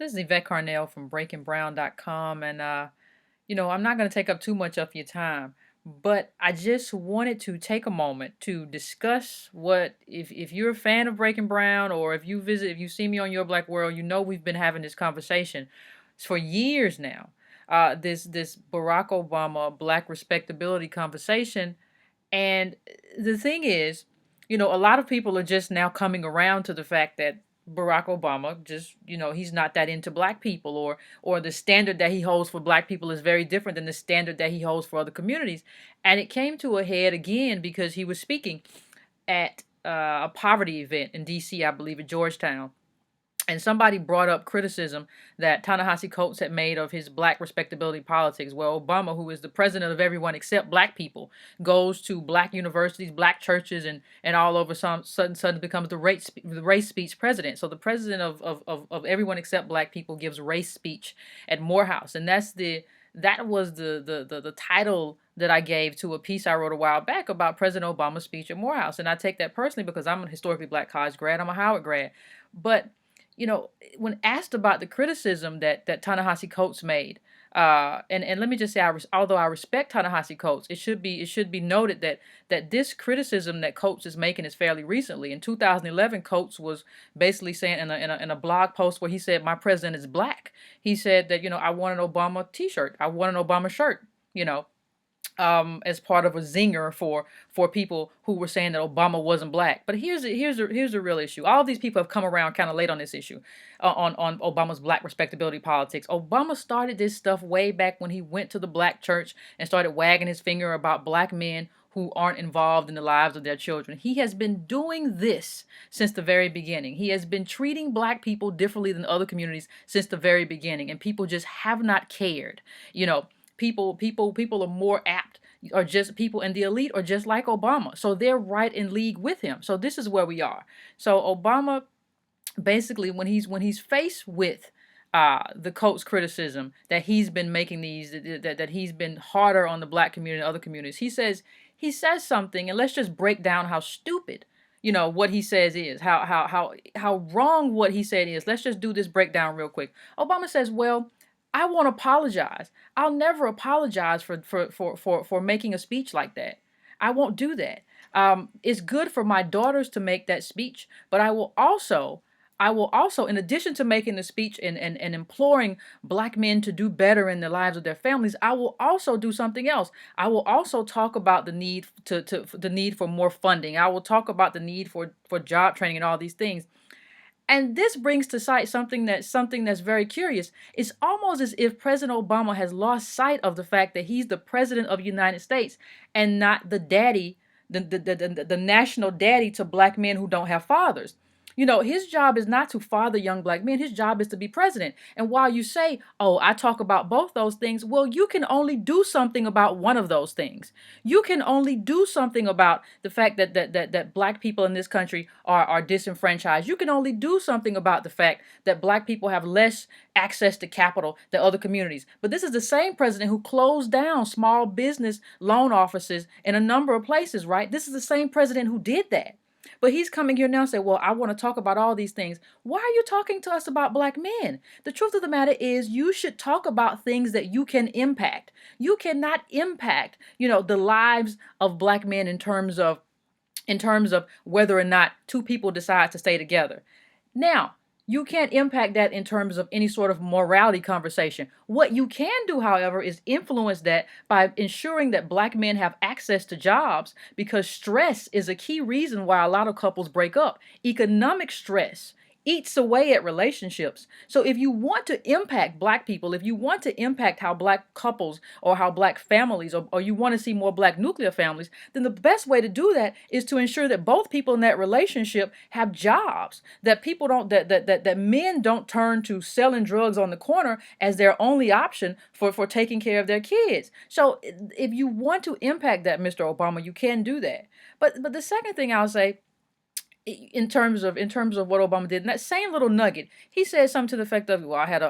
This is Yvette Carnell from breakingbrown.com. And, I'm not going to take up too much of your time, but I just wanted to take a moment to discuss if you're a fan of Breaking Brown, or if you see me on Your Black World, we've been having this conversation for years now. This Barack Obama black respectability conversation. And the thing is, a lot of people are just now coming around to the fact that Barack Obama just, he's not that into black people, or the standard that he holds for black people is very different than the standard that he holds for other communities. And it came to a head again because he was speaking at a poverty event in DC, I believe, at Georgetown. And somebody brought up criticism that Ta-Nehisi Coates had made of his black respectability politics. Well, Obama, who is the president of everyone except black people, goes to black universities, black churches, and all over, suddenly becomes the race speech president. So the president of everyone except black people gives race speech at Morehouse. And that was the title that I gave to a piece I wrote a while back about President Obama's speech at Morehouse. And I take that personally because I'm a historically black college grad. I'm a Howard grad. But when asked about the criticism that Ta-Nehisi Coates made, and let me just say, although I respect Ta-Nehisi Coates, it should be noted that this criticism that Coates is making is fairly recently. In 2011, Coates was basically saying in a blog post where he said, "My president is black." He said that I want an Obama T-shirt, I want an Obama shirt, as part of a zinger for people who were saying that Obama wasn't black. But here's the real issue. All of these people have come around kind of late on this issue, on Obama's black respectability politics. Obama started this stuff way back when he went to the black church and started wagging his finger about black men who aren't involved in the lives of their children. He has been doing this since the very beginning. He has been treating black people differently than other communities since the very beginning, and people just have not cared. People are more apt, or just people in the elite are just like Obama. So they're right in league with him. So this is where we are. So Obama, basically, when he's faced with the Coates criticism that he's been making, that he's been harder on the black community and other communities, he says something, and let's just break down how stupid what he says is, how wrong what he said is. Let's just do this breakdown real quick. Obama says, well, I won't apologize. I'll never apologize for making a speech like that. I won't do that. It's good for my daughters to make that speech, but I will also, in addition to making the speech and imploring black men to do better in the lives of their families, I will also do something else. I will also talk about the need the need for more funding. I will talk about the need for job training and all these things. And this brings to sight something that's very curious. It's almost as if President Obama has lost sight of the fact that he's the president of the United States and not the daddy, the national daddy to black men who don't have fathers. His job is not to father young black men. His job is to be president. And while you say, oh, I talk about both those things, well, you can only do something about one of those things. You can only do something about the fact that black people in this country are disenfranchised. You can only do something about the fact that black people have less access to capital than other communities. But this is the same president who closed down small business loan offices in a number of places, right? This is the same president who did that. But he's coming here now and say, well, I want to talk about all these things. Why are you talking to us about black men? The truth of the matter is you should talk about things that you can impact. You cannot impact, the lives of black men in terms of whether or not two people decide to stay together. Now, you can't impact that in terms of any sort of morality conversation. What you can do, however, is influence that by ensuring that black men have access to jobs, because stress is a key reason why a lot of couples break up. Economic stress eats away at relationships. So if you want to impact black people, if you want to impact how black couples or how black families, or you want to see more black nuclear families, then the best way to do that is to ensure that both people in that relationship have jobs, that people don't that men don't turn to selling drugs on the corner as their only option for taking care of their kids. So if you want to impact that, Mr. Obama, you can do that. But the second thing I'll say, in terms of what Obama did, in that same little nugget, he said something to the effect of, "Well, I had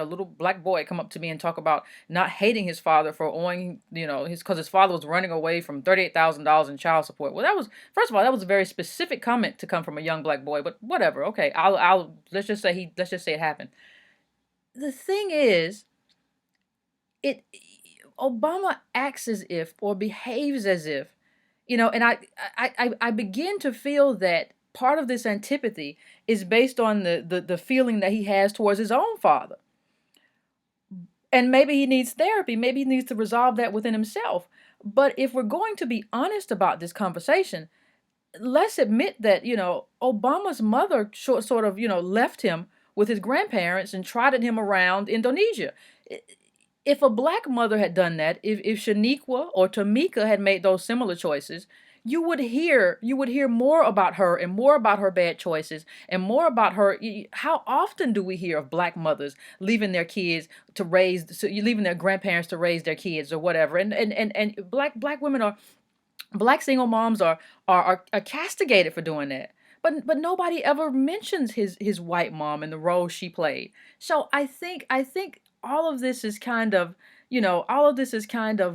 a little black boy come up to me and talk about not hating his father for owing, because his father was running away from $38,000 in child support." Well, that was, first of all, that was a very specific comment to come from a young black boy. But whatever, okay, I'll let's just say it happened. the thing is, it Obama acts as if or behaves as if, and I begin to feel that part of this antipathy is based on the feeling that he has towards his own father. And maybe he needs therapy. Maybe he needs to resolve that within himself. But if we're going to be honest about this conversation, let's admit that, Obama's mother sort of, left him with his grandparents and trotted him around Indonesia. If a black mother had done that, if Shaniqua or Tamika had made those similar choices, you would hear more about her and more about her bad choices and more about her. How often do we hear of black mothers leaving their kids to raise, so you leaving their grandparents to raise their kids or whatever? And black women are black single moms are castigated for doing that. But nobody ever mentions his white mom and the role she played. So I think all of this is kind of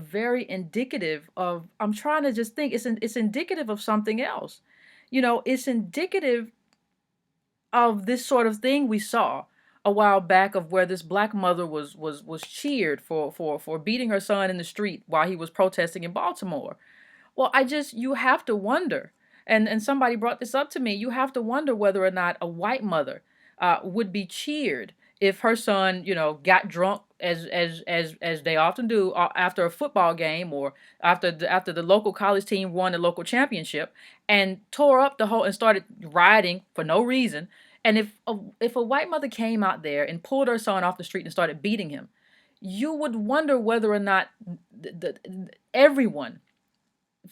very indicative of. I'm trying to just think. It's indicative of something else. It's indicative of this sort of thing we saw a while back, of where this black mother was cheered for beating her son in the street while he was protesting in Baltimore. Well, you have to wonder, and somebody brought this up to me. You have to wonder whether or not a white mother would be cheered if her son, got drunk, as they often do, after a football game, or after the local college team won the local championship, and tore up the whole and started rioting for no reason. And if a white mother came out there and pulled her son off the street and started beating him, you would wonder whether or not everyone,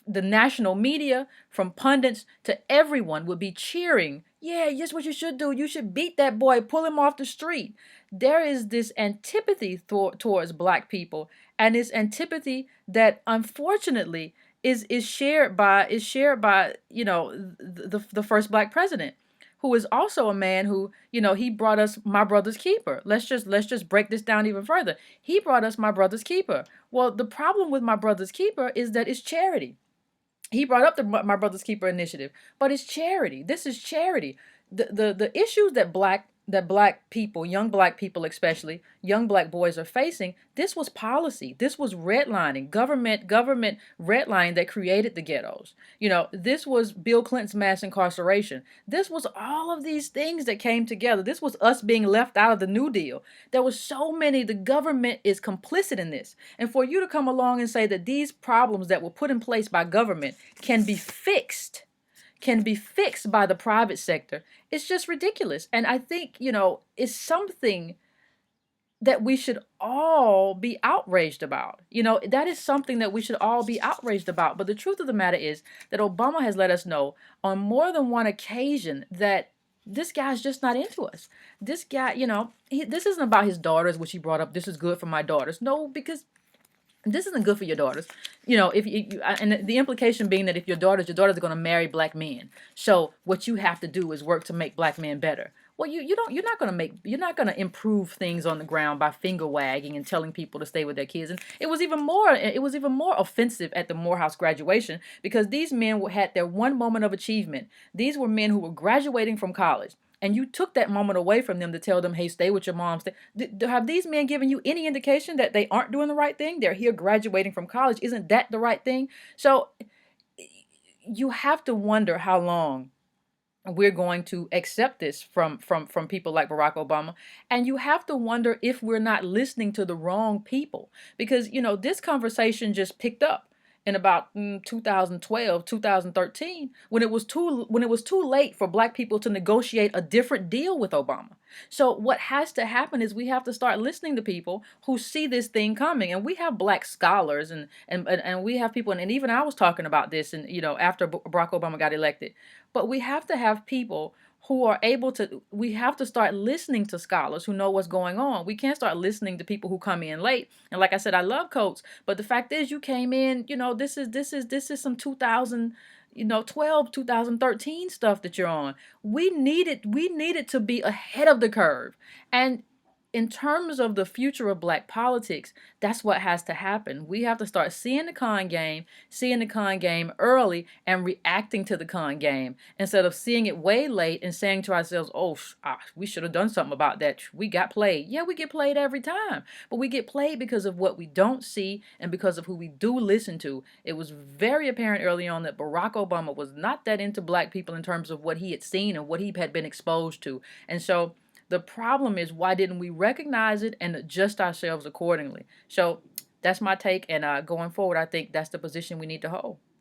the national media, from pundits to everyone, would be cheering. Yeah, that's what you should do. You should beat that boy, pull him off the street. There is this antipathy towards black people, and this antipathy that unfortunately is shared by the first black president, who is also a man who, he brought us my brother's keeper. Let's just break this down even further. He brought us my brother's keeper. Well, the problem with my brother's keeper is that it's charity. He brought up the My Brother's Keeper initiative, but it's charity. This is charity. The issues that black people, young black people, especially young black boys, are facing. This was policy. This was redlining, government redlining that created the ghettos. This was Bill Clinton's mass incarceration. This was all of these things that came together. This was us being left out of the New Deal. There was so many. The government is complicit in this. And for you to come along and say that these problems that were put in place by government can be fixed by the private sector, it's just ridiculous. And I think, it's something that we should all be outraged about. That is something that we should all be outraged about. But the truth of the matter is that Obama has let us know on more than one occasion that this guy's just not into us. This guy, this isn't about his daughters, which he brought up. This is good for my daughters. No, because this isn't good for your daughters. If and the implication being that if your daughters are going to marry black men. So what you have to do is work to make black men better. Well, you're not going to improve things on the ground by finger wagging and telling people to stay with their kids. And it was even more offensive at the Morehouse graduation, because these men had their one moment of achievement. These were men who were graduating from college. And you took that moment away from them to tell them, hey, stay with your mom. Have these men given you any indication that they aren't doing the right thing? They're here graduating from college. Isn't that the right thing? So you have to wonder how long we're going to accept this from people like Barack Obama. And you have to wonder if we're not listening to the wrong people, because this conversation just picked up in about 2012, 2013, when it was too late for black people to negotiate a different deal with Obama. So what has to happen is we have to start listening to people who see this thing coming. And we have black scholars, and we have people, and even I was talking about this, and after Barack Obama got elected. But we have to have people who are able to. We have to start listening to scholars who know what's going on. We can't start listening to people who come in late. And like I said, I love Coates, but the fact is, you came in. This is some 2012, 2013 stuff that you're on. We needed to be ahead of the curve. And in terms of the future of black politics, that's what has to happen. We have to start seeing the con game early and reacting to the con game instead of seeing it way late and saying to ourselves, oh, we should have done something about that. We got played. Yeah, we get played every time, but we get played because of what we don't see and because of who we do listen to. It was very apparent early on that Barack Obama was not that into black people in terms of what he had seen and what he had been exposed to. And so the problem is, why didn't we recognize it and adjust ourselves accordingly? So that's my take. And going forward, I think that's the position we need to hold.